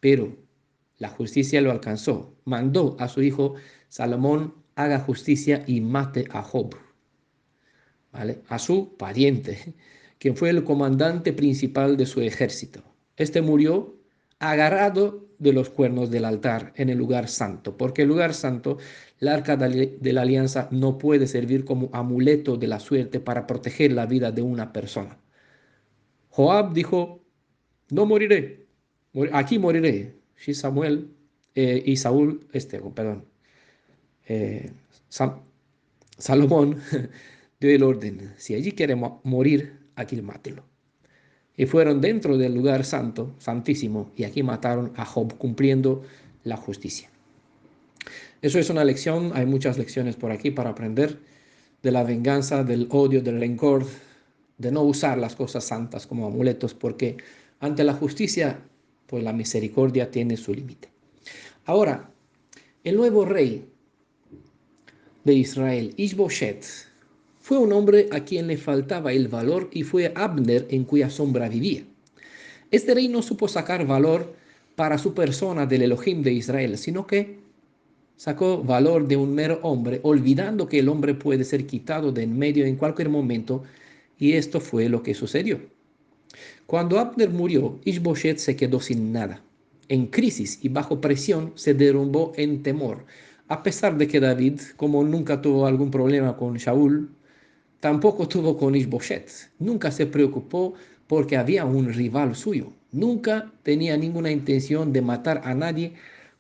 pero la justicia lo alcanzó. Mandó a su hijo Salomón haga justicia y mate a Job, ¿vale? A su pariente, quien fue el comandante principal de su ejército. Este murió agarrado de los cuernos del altar en el lugar santo, porque el lugar santo, el arca de la alianza, no puede servir como amuleto de la suerte para proteger la vida de una persona. Joab dijo, no moriré, aquí moriré. Sí, Samuel y Saúl, perdón, eh, Sam- Salomón dio el orden, si allí quiere morir, aquí mátelo. Y fueron dentro del lugar santo, santísimo, y aquí mataron a Job cumpliendo la justicia. Eso es una lección, hay muchas lecciones por aquí para aprender de la venganza, del odio, del rencor, de no usar las cosas santas como amuletos, porque ante la justicia, pues la misericordia tiene su límite. Ahora, el nuevo rey de Israel, Ishbosheth, fue un hombre a quien le faltaba el valor y fue Abner en cuya sombra vivía. Este rey no supo sacar valor para su persona del Elohim de Israel, sino que sacó valor de un mero hombre, olvidando que el hombre puede ser quitado de en medio en cualquier momento, y esto fue lo que sucedió. Cuando Abner murió, Ishbosheth se quedó sin nada. En crisis y bajo presión se derrumbó en temor, a pesar de que David, como nunca tuvo algún problema con Shaul, tampoco tuvo con Ishbosheth. Nunca se preocupó porque había un rival suyo. Nunca tenía ninguna intención de matar a nadie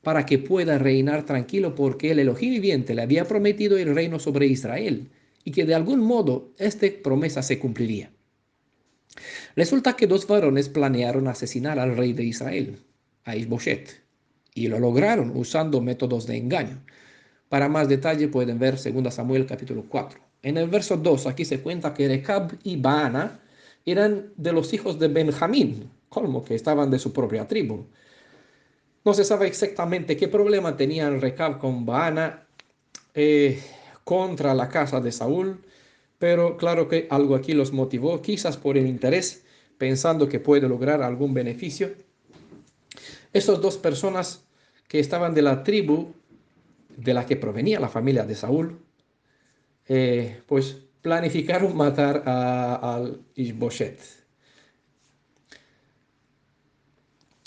para que pueda reinar tranquilo, porque el Elohim viviente le había prometido el reino sobre Israel y que de algún modo esta promesa se cumpliría. Resulta que dos varones planearon asesinar al rey de Israel, a Ishbosheth, y lo lograron usando métodos de engaño. Para más detalle pueden ver 2 Samuel capítulo 4. En el verso 2 aquí se cuenta que Recab y Baana eran de los hijos de Benjamín, como que estaban de su propia tribu. No se sabe exactamente qué problema tenían Recab con Baana eh, contra la casa de Saúl, pero claro que algo aquí los motivó, quizás por el interés, pensando que puede lograr algún beneficio. Estas dos personas que estaban de la tribu de la que provenía la familia de Saúl, pues planificaron matar al Ishbosheth.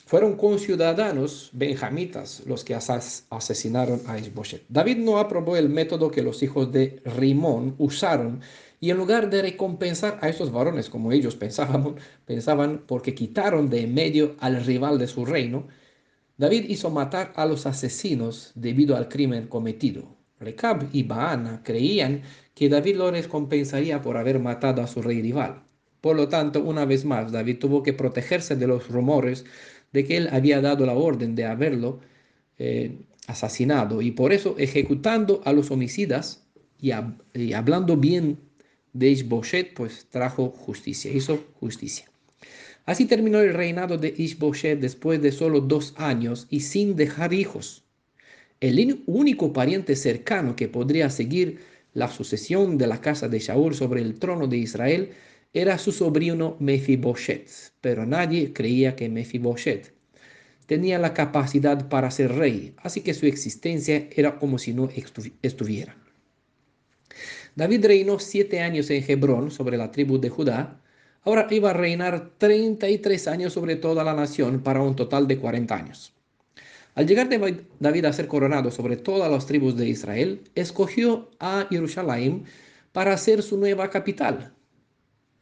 Fueron conciudadanos benjamitas los que asesinaron a Ishbosheth. David no aprobó el método que los hijos de Rimón usaron y en lugar de recompensar a estos varones como ellos pensaban porque quitaron de en medio al rival de su reino, David hizo matar a los asesinos debido al crimen cometido. Recab y Baana creían que David lo recompensaría por haber matado a su rey rival. Por lo tanto, una vez más, David tuvo que protegerse de los rumores de que él había dado la orden de haberlo asesinado, y por eso, ejecutando a los homicidas y hablando bien de Ishbosheth, pues trajo justicia, hizo justicia. Así terminó el reinado de Ishbosheth después de solo 2 años y sin dejar hijos. El único pariente cercano que podría seguir la sucesión de la casa de Shaul sobre el trono de Israel era su sobrino Mefibosheth, pero nadie creía que Mefibosheth tenía la capacidad para ser rey, así que su existencia era como si no estuviera. David reinó 7 años en Hebrón sobre la tribu de Judá. Ahora iba a reinar 33 años sobre toda la nación para un total de 40 años. Al llegar David a ser coronado sobre todas las tribus de Israel, escogió a Jerusalén para ser su nueva capital,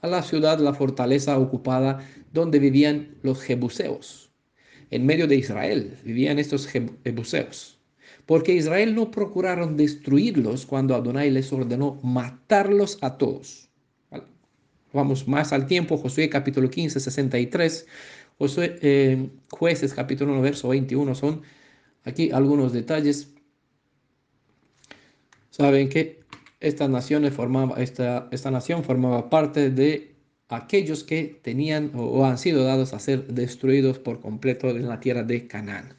a la ciudad, la fortaleza ocupada donde vivían los jebuseos. En medio de Israel vivían estos jebuseos, porque Israel no procuraron destruirlos cuando Adonai les ordenó matarlos a todos. ¿Vale? Vamos más al tiempo, Josué capítulo 15, 63, Jueces capítulo 1, verso 21 son aquí algunos detalles. Saben que esta nación formaba parte de aquellos que tenían o han sido dados a ser destruidos por completo en la tierra de Canaán.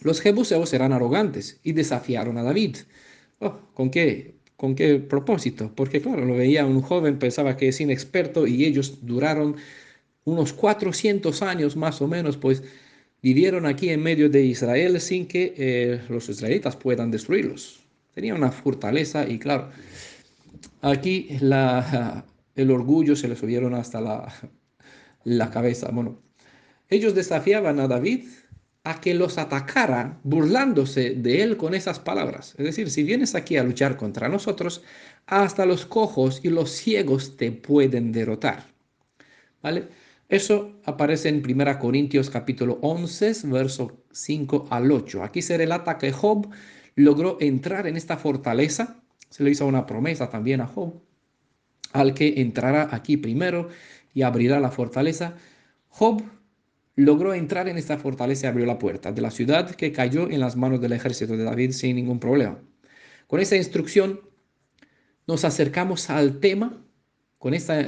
Los jebuseos eran arrogantes y desafiaron a David. Oh, ¿con qué propósito? Porque claro, lo veía un joven, pensaba que es inexperto, y ellos duraron unos 400 años más o menos, pues vivieron aquí en medio de Israel sin que los israelitas puedan destruirlos. Tenía una fortaleza y claro, aquí el orgullo se le subieron hasta la cabeza. Bueno, ellos desafiaban a David a que los atacara burlándose de él con esas palabras. Es decir, si vienes aquí a luchar contra nosotros, hasta los cojos y los ciegos te pueden derrotar. ¿Vale? Eso aparece en 1 Corintios capítulo 11, verso 5 al 8. Aquí se relata que Job logró entrar en esta fortaleza. Se le hizo una promesa también a Job, al que entrará aquí primero y abrirá la fortaleza. Job logró entrar en esta fortaleza y abrió la puerta de la ciudad, que cayó en las manos del ejército de David sin ningún problema. Con esta instrucción nos acercamos al tema, con esta,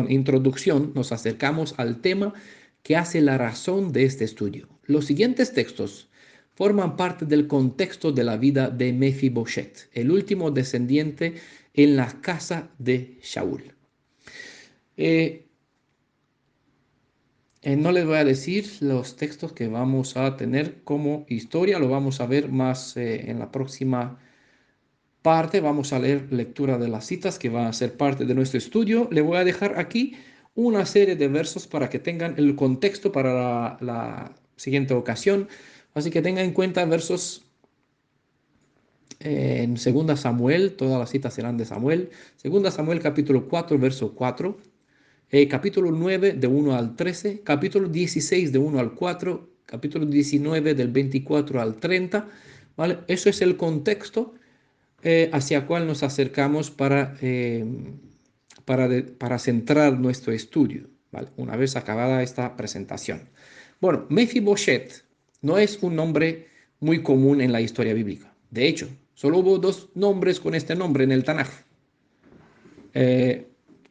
introducción, nos acercamos al tema que hace la razón de este estudio. Los siguientes textos forman parte del contexto de la vida de Mefibosheth, el último descendiente en la casa de Shaul. No les voy a decir los textos que vamos a tener como historia, lo vamos a ver más en la próxima parte. Vamos a leer lectura de las citas que van a ser parte de nuestro estudio. Le voy a dejar aquí una serie de versos para que tengan el contexto para la siguiente ocasión. Así que tengan en cuenta versos en 2 Samuel, todas las citas serán de Samuel. 2 Samuel capítulo 4, verso 4. Capítulo 9 de 1 al 13. Capítulo 16 de 1 al 4. Capítulo 19 del 24 al 30. ¿Vale? Eso es el contexto hacia cual nos acercamos para centrar nuestro estudio, ¿vale? Una vez acabada esta presentación. Bueno, Mefibosheth no es un nombre muy común en la historia bíblica. De hecho, solo hubo 2 nombres con este nombre en el Tanaj.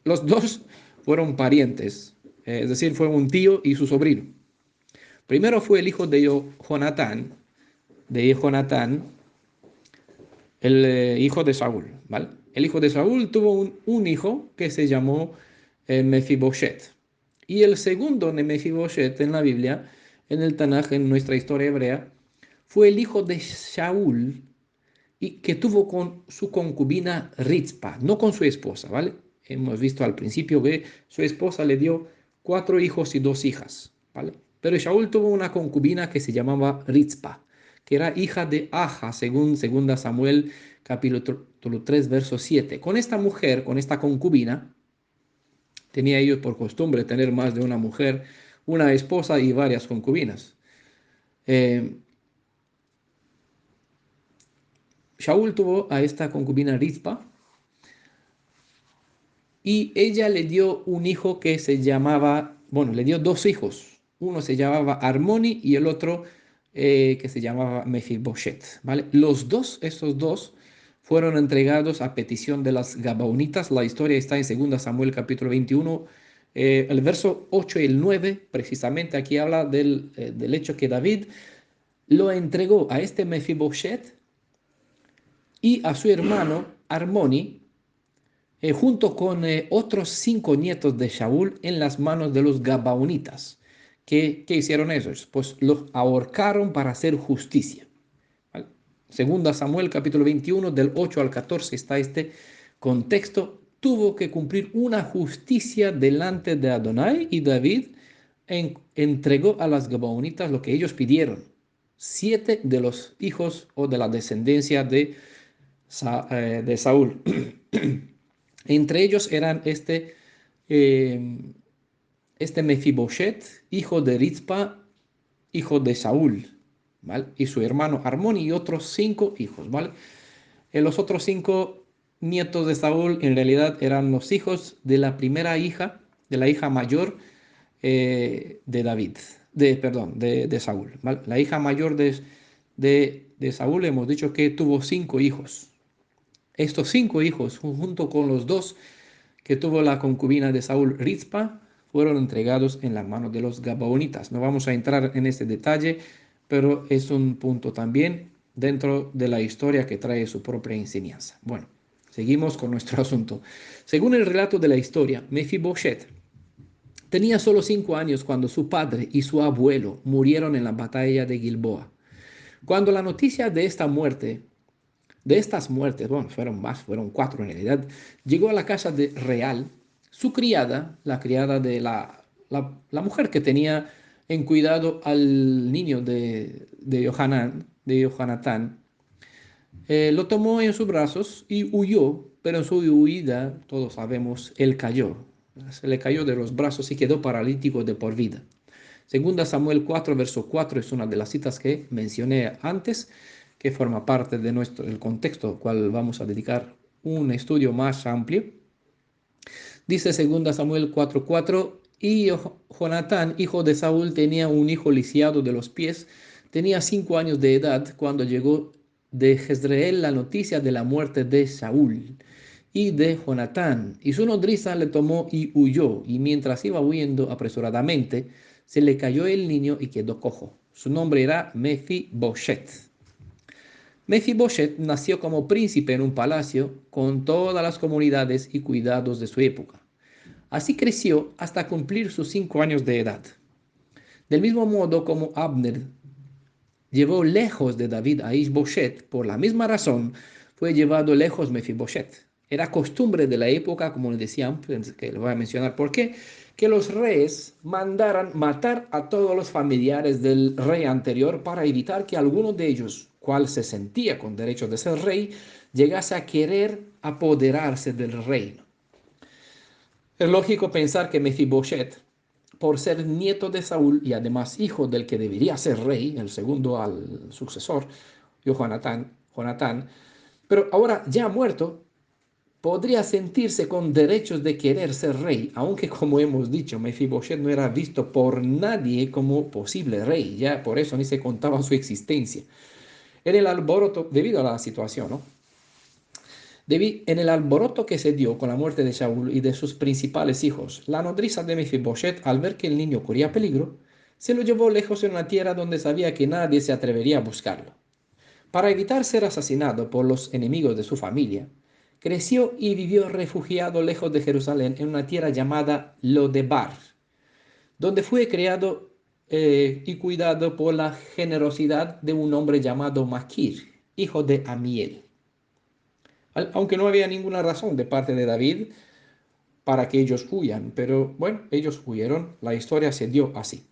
Los 2 fueron parientes, es decir, fue un tío y su sobrino. Primero fue el hijo de Jonatán, el hijo de Saúl, ¿vale? El hijo de Saúl tuvo un hijo que se llamó Mefibosheth. Y el segundo de Mefibosheth en la Biblia, en el Tanaj, en nuestra historia hebrea, fue el hijo de Saúl y que tuvo con su concubina Rizpa, no con su esposa, ¿vale? Hemos visto al principio que su esposa le dio 4 hijos y 2 hijas, ¿vale? Pero Saúl tuvo una concubina que se llamaba Rizpa, que era hija de Aja, según 2 Samuel capítulo 3, verso 7. Con esta mujer, con esta concubina, tenía ellos por costumbre tener más de una mujer, una esposa y varias concubinas. Shaul tuvo a esta concubina Rizpa y ella le dio un hijo que se llamaba, bueno, le dio dos hijos. Uno se llamaba Armoni y el otro que se llamaba Mefiboshet, ¿vale? Estos dos, fueron entregados a petición de las Gabaonitas. La historia está en 2 Samuel capítulo 21, el verso 8 y el 9, precisamente aquí habla del hecho que David lo entregó a este Mefiboshet y a su hermano Armoni, junto con otros 5 nietos de Shaul en las manos de los Gabaonitas. ¿Qué hicieron ellos? Pues los ahorcaron para hacer justicia. ¿Vale? Segunda Samuel capítulo 21 del 8 al 14 está este contexto. Tuvo que cumplir una justicia delante de Adonai y David entregó a las Gabaonitas lo que ellos pidieron. 7 de los hijos o de la descendencia de Saúl. Entre ellos eran este Mefiboshet, hijo de Rizpa, hijo de Saúl, ¿vale? Y su hermano Armón y otros 5 hijos, ¿vale? Los otros 5 nietos de Saúl en realidad eran los hijos de la primera hija, de la hija mayor de David, perdón, de Saúl, ¿vale? La hija mayor de Saúl hemos dicho que tuvo 5 hijos. Estos 5 hijos, junto con los 2 que tuvo la concubina de Saúl, Rizpa, fueron entregados en las manos de los Gabaonitas. No vamos a entrar en este detalle, pero es un punto también dentro de la historia que trae su propia enseñanza. Bueno, seguimos con nuestro asunto. Según el relato de la historia, Mefiboshet tenía solo 5 años cuando su padre y su abuelo murieron en la batalla de Gilboa. Cuando la noticia de estas muertes, bueno, fueron 4 en realidad, llegó a la casa real, su criada, la criada de la mujer que tenía en cuidado al niño de Johanatán, lo tomó en sus brazos y huyó, pero en su huida, todos sabemos, él cayó. Se le cayó de los brazos y quedó paralítico de por vida. Segunda Samuel 4, verso 4 es una de las citas que mencioné antes, que forma parte de el contexto al cual vamos a dedicar un estudio más amplio. Dice segunda Samuel 4:4, y Jonatán, hijo de Saúl, tenía un hijo lisiado de los pies, tenía 5 años de edad cuando llegó de Jezreel la noticia de la muerte de Saúl y de Jonatán, y su nodriza le tomó y huyó, y mientras iba huyendo apresuradamente, se le cayó el niño y quedó cojo. Su nombre era Mefiboshet. Mefiboshet nació como príncipe en un palacio con todas las comunidades y cuidados de su época. Así creció hasta cumplir sus 5 años de edad. Del mismo modo como Abner llevó lejos de David a Ishboshet, por la misma razón fue llevado lejos Mefiboshet. Era costumbre de la época, como les decía antes, que les voy a mencionar por qué, que los reyes mandaran matar a todos los familiares del rey anterior para evitar que alguno de ellos, cual se sentía con derecho de ser rey, llegase a querer apoderarse del reino. Es lógico pensar que Mefiboshet, por ser nieto de Saúl y además hijo del que debería ser rey, el segundo al sucesor, Jonatán, pero ahora ya muerto, podría sentirse con derechos de querer ser rey, aunque como hemos dicho, Mefiboshet no era visto por nadie como posible rey, ya por eso ni se contaba su existencia. En el alboroto, debido a la situación, ¿no? En el alboroto que se dio con la muerte de Saúl y de sus principales hijos, la nodriza de Mefiboshet, al ver que el niño corría peligro, se lo llevó lejos en una tierra donde sabía que nadie se atrevería a buscarlo. Para evitar ser asesinado por los enemigos de su familia, creció y vivió refugiado lejos de Jerusalén en una tierra llamada Lodebar, donde fue criado y cuidado por la generosidad de un hombre llamado Maquir, hijo de Amiel. Aunque no había ninguna razón de parte de David para que ellos huyan, pero bueno, ellos huyeron, la historia se dio así.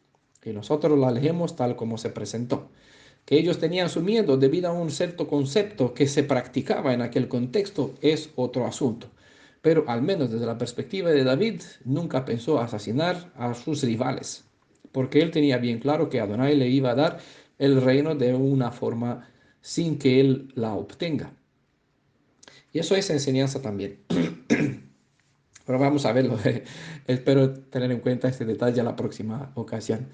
Y nosotros la leemos tal como se presentó. Que ellos tenían su miedo debido a un cierto concepto que se practicaba en aquel contexto es otro asunto. Pero al menos desde la perspectiva de David, nunca pensó asesinar a sus rivales, porque él tenía bien claro que Adonai le iba a dar el reino de una forma sin que él la obtenga. Y eso es enseñanza también. Pero vamos a verlo. Espero tener en cuenta este detalle la próxima ocasión.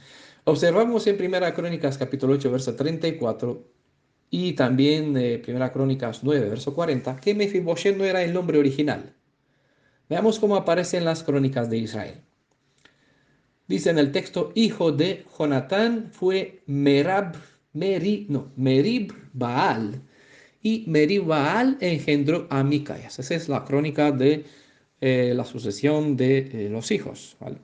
Observamos en Primera Crónicas capítulo 8, verso 34 y también Primera Crónicas 9, verso 40, que Mefiboshet no era el nombre original. Veamos cómo aparece en las crónicas de Israel. Dice en el texto, hijo de Jonatán fue Merib Baal. Y Merib Baal engendró a Micaías. Esa es la crónica de la sucesión de los hijos, ¿vale?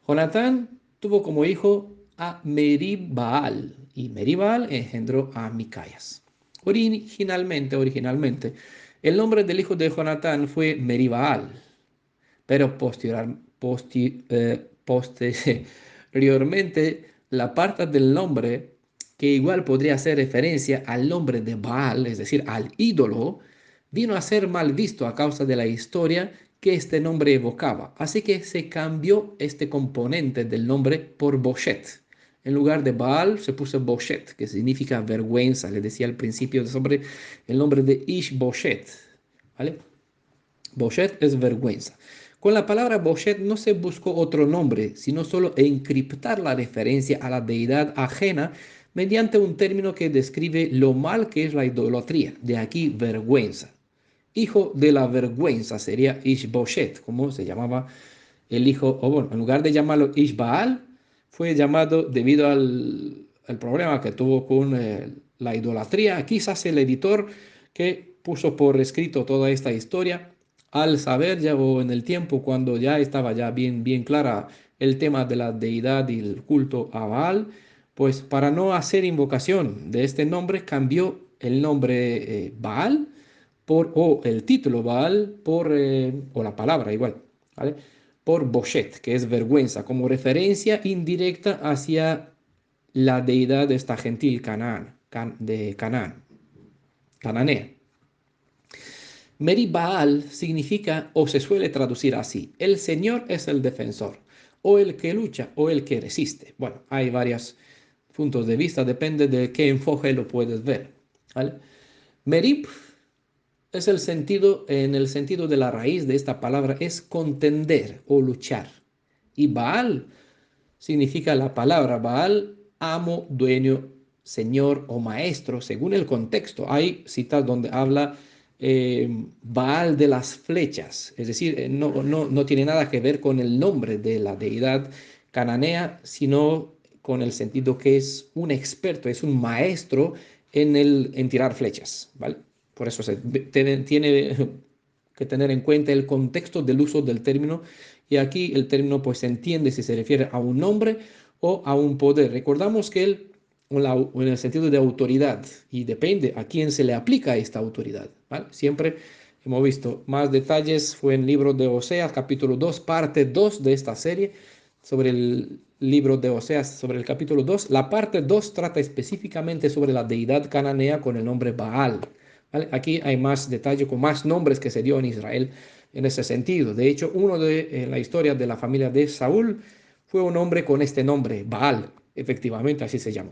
Jonatán tuvo como hijo a Merib Baal. Y Merib Baal engendró a Micaías. Originalmente, el nombre del hijo de Jonatán fue Merib Baal, pero posteriormente la parte del nombre que igual podría hacer referencia al nombre de Baal, es decir, al ídolo, vino a ser mal visto a causa de la historia que este nombre evocaba. Así que se cambió este componente del nombre por Boshet. En lugar de Baal se puso Boshet, que significa vergüenza. Le decía al principio sobre el nombre de Ish-Boshet, ¿vale? Boshet es vergüenza. Con la palabra Boshet no se buscó otro nombre, sino solo encriptar la referencia a la deidad ajena mediante un término que describe lo mal que es la idolatría. De aquí vergüenza. Hijo de la vergüenza sería Ishboshet, como se llamaba el hijo, o bueno, en lugar de llamarlo Ishbaal, fue llamado debido al problema que tuvo con la idolatría. Quizás el editor que puso por escrito toda esta historia, al saber ya o en el tiempo cuando ya estaba ya bien clara el tema de la deidad y el culto a Baal, pues para no hacer invocación de este nombre, cambió el nombre Baal o el título Baal o la palabra igual, ¿vale? Por Boshet, que es vergüenza, como referencia indirecta hacia la deidad de esta gentil de Canaán, cananea. Baal significa o se suele traducir así: el Señor es el defensor, o el que lucha, o el que resiste. Bueno, hay varios puntos de vista, depende de qué enfoque lo puedes ver, ¿vale? Merib es en el sentido de la raíz de esta palabra, es contender o luchar. Y Baal significa la palabra Baal, amo, dueño, señor o maestro, según el contexto. Hay citas donde habla Baal de las flechas, es decir, no tiene nada que ver con el nombre de la deidad cananea, sino con el sentido que es un experto, es un maestro en tirar flechas, ¿vale? Por eso tiene que tener en cuenta el contexto del uso del término, y aquí el término pues se entiende si se refiere a un nombre o a un poder. Recordamos que él en el sentido de autoridad, y depende a quién se le aplica esta autoridad, ¿vale? Siempre hemos visto más detalles, fue en el libro de Oseas, capítulo 2, parte 2 de esta serie, sobre el libro de Oseas, sobre el capítulo 2. La parte 2 trata específicamente sobre la deidad cananea con el nombre Baal, ¿vale? Aquí hay más detalle, con más nombres que se dio en Israel en ese sentido. De hecho, uno de la historia de la familia de Saúl fue un hombre con este nombre, Baal, efectivamente así se llama.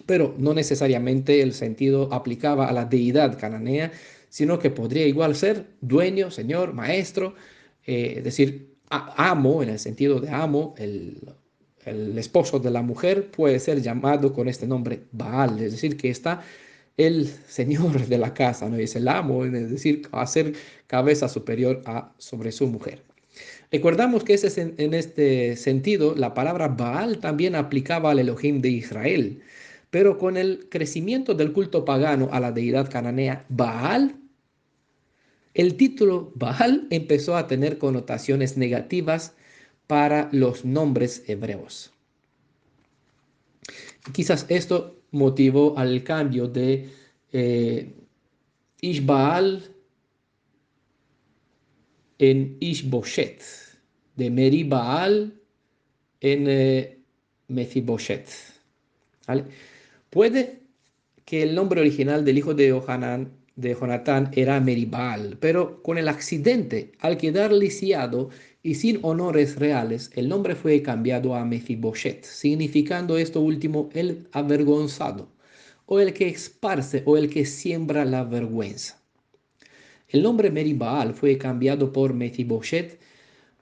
Pero no necesariamente el sentido aplicaba a la deidad cananea, sino que podría igual ser dueño, señor, maestro, es decir, amo, en el sentido de amo, el esposo de la mujer puede ser llamado con este nombre Baal, es decir, que está el señor de la casa, ¿no? Es el amo, es decir, hacer cabeza superior sobre su mujer. Recordamos que en este sentido, la palabra Baal también aplicaba al Elohim de Israel, pero con el crecimiento del culto pagano a la deidad cananea Baal, el título Baal empezó a tener connotaciones negativas para los nombres hebreos. Quizás esto motivó al cambio de Ishbaal en Ishboshet, de Meribaal en Mefiboshet, ¿vale? Puede que el nombre original del hijo de Jonatán era Meribal, pero con el accidente, al quedar lisiado y sin honores reales, el nombre fue cambiado a Mefiboshet, significando esto último el avergonzado, o el que esparce, o el que siembra la vergüenza. El nombre Meribaal fue cambiado por Mefiboshet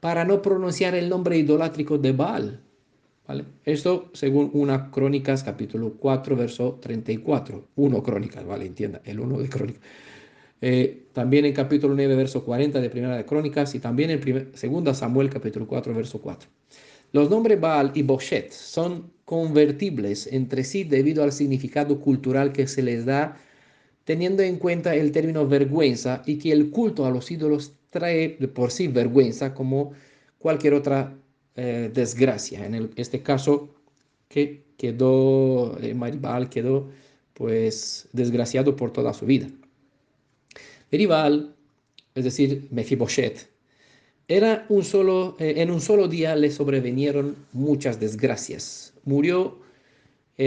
para no pronunciar el nombre idolátrico de Baal. ¿Vale? Esto según una Crónicas capítulo 4, verso 34. 1 Crónicas, ¿vale? Entienda, el 1 de Crónicas. También en capítulo 9, verso 40 de Primera de Crónicas y también en Segunda Samuel capítulo 4, verso 4. Los nombres Baal y Boshet son convertibles entre sí debido al significado cultural que se les da teniendo en cuenta el término vergüenza y que el culto a los ídolos trae de por sí vergüenza como cualquier otra desgracia. Este caso, que quedó, Maribal quedó pues desgraciado por toda su vida. Meribal, es decir, Mefiboshet, en un solo día le sobrevinieron muchas desgracias. Murió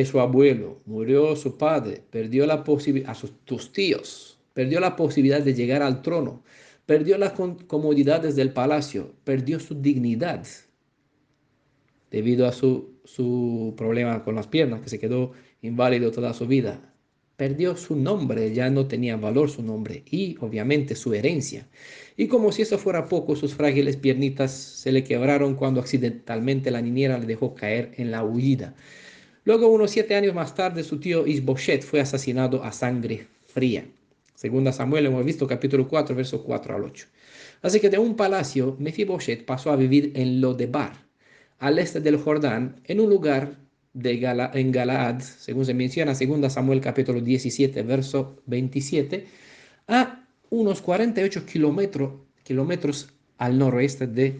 su abuelo, murió su padre, perdió la posibilidad, a tus tíos, perdió la posibilidad de llegar al trono, perdió las comodidades del palacio, perdió su dignidad debido a su problema con las piernas, que se quedó inválido toda su vida. Perdió su nombre, ya no tenía valor su nombre y obviamente su herencia. Y como si eso fuera poco, sus frágiles piernitas se le quebraron cuando accidentalmente la niñera le dejó caer en la huida. Luego, unos 7 años más tarde, su tío Isboshet fue asesinado a sangre fría. Segunda Samuel, hemos visto capítulo 4, versos 4 al 8. Así que de un palacio, Mefiboshet pasó a vivir en Lodebar, al este del Jordán, en un lugar en Galaad, según se menciona, segunda Samuel capítulo 17, verso 27, a unos 48 kilómetros al noroeste de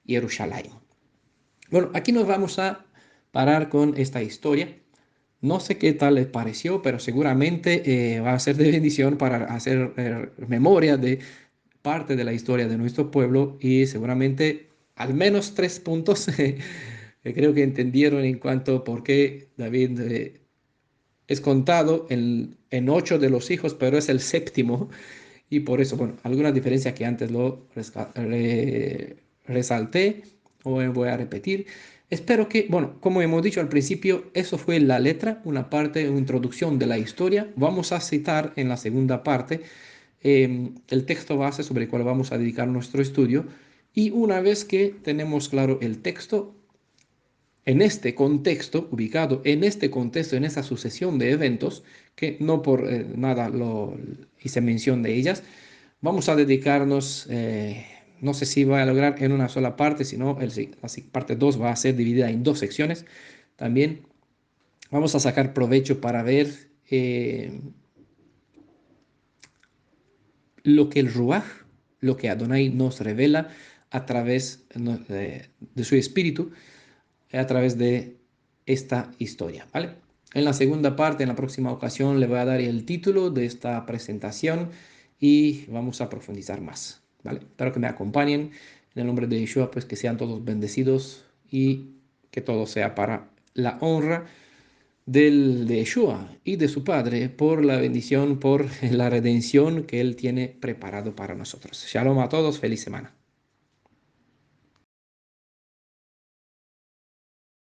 Jerusalén. Bueno, aquí nos vamos a parar con esta historia. No sé qué tal les pareció, pero seguramente va a ser de bendición para hacer memoria de parte de la historia de nuestro pueblo y seguramente al menos 3 puntos que creo que entendieron en cuanto a por qué David es contado en 8 de los hijos, pero es el séptimo y por eso, bueno, algunas diferencias que antes resalté o voy a repetir. Espero que, bueno, como hemos dicho al principio, eso fue la letra, una parte, una introducción de la historia. Vamos a citar en la segunda parte el texto base sobre el cual vamos a dedicar nuestro estudio. Y una vez que tenemos claro el texto, en este contexto, ubicado en este contexto, en esa sucesión de eventos, que no por nada hice mención de ellas, vamos a dedicarnos, no sé si voy a lograr en una sola parte, sino la parte 2 va a ser dividida en 2 secciones. También vamos a sacar provecho para ver lo que el Ruach, lo que Adonai nos revela a través de su espíritu, a través de esta historia, ¿vale? En la segunda parte, en la próxima ocasión, le voy a dar el título de esta presentación y vamos a profundizar más, ¿vale? Espero que me acompañen. En el nombre de Yeshua, pues que sean todos bendecidos y que todo sea para la honra de Yeshua y de su Padre por la bendición, por la redención que Él tiene preparado para nosotros. Shalom a todos, feliz semana.